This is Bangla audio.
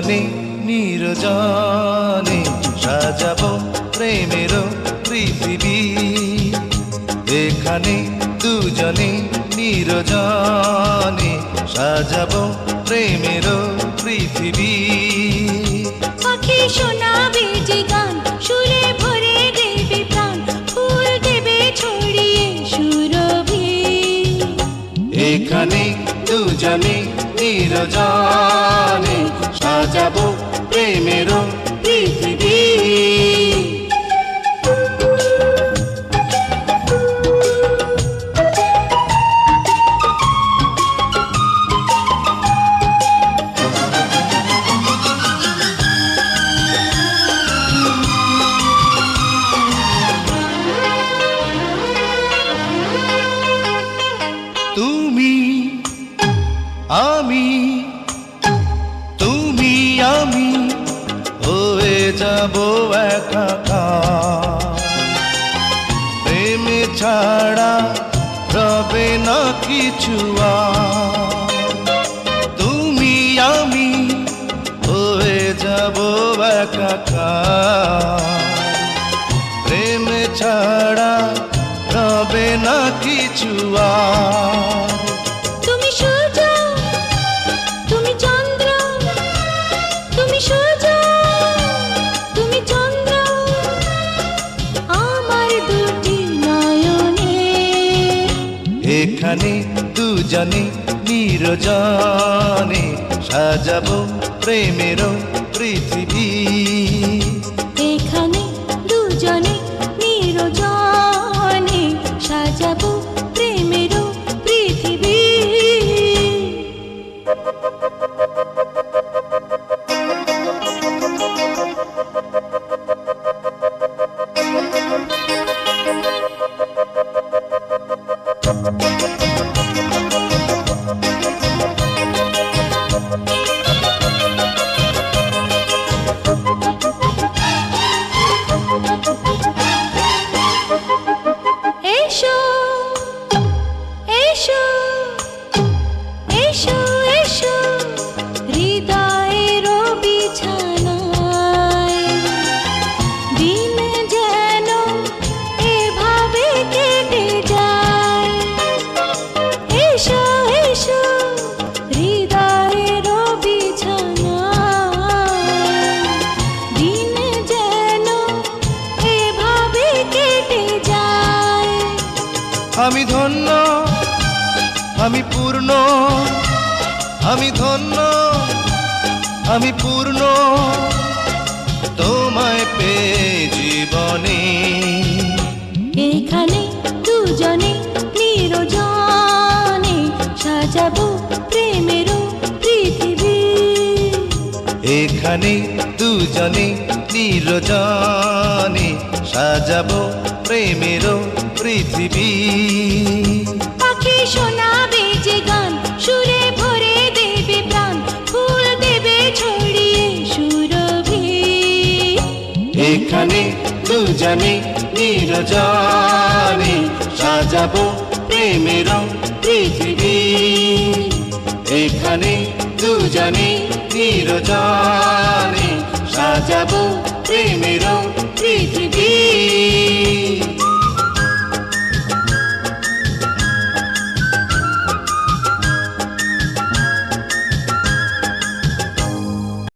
দুজনে নিরজনে সাজাবো প্রেমের পৃথিবী। এখানে দুজনে নিরজনে সাজাবো প্রেমের পৃথিবী। পাখি শোনাবে যে গান, সুরে ভরে দেবে প্রাণ, ফুল দেবে ছড়িয়ে সুরভি। এখানে দুজনে নিরজনে সাজাবো প্রেমের পৃথিবী। তুমি আমি, তুমি আমি হয়ে যাব একাকার। প্রেমে ছাড়া রবে না কিছু আর। তুমি আমি হয়ে যাব একাকার। প্রেমে ছাড়া রবে না কিছু আর। তুমি সূর্য, তুমি চন্দ্র, তুমি সূর্য, তুমি চন্দ্র, আমার দুটি নয়নে। এখানে দুজনে নিরজনে সাজাবো প্রেমের পৃথিবী। এখানে দুজনে নিরজনে সাজাবো প্রেমের পৃথিবী। এসো এসো এসো এসো হৃদয়ের বিছানায়। দিন যেন এভাবে কেটে যায়। এসো এসো হৃদয়ের বিছানায়। দিন যেন এভাবে কেটে যায়। আমি ধন্য, আমি পূর্ণ, আমি ধন্য, আমি পূর্ণ তোমায় পেয়ে জীবনে। এখানে দুজনে নিরজনে সাজাবো প্রেমের পৃথিবী। এখানে দুজনে নিরজনে সাজাবো প্রেমের পৃথিবী। পাখি শোনাবে যে গান, সুরে ভরে দেবে প্রাণ, ফুল দেবে ছড়িয়ে সুরভি। এখানে দুজনে নিরজনে সাজাবো প্রেমের পৃথিবী। এখানে দুজনে নিরজনে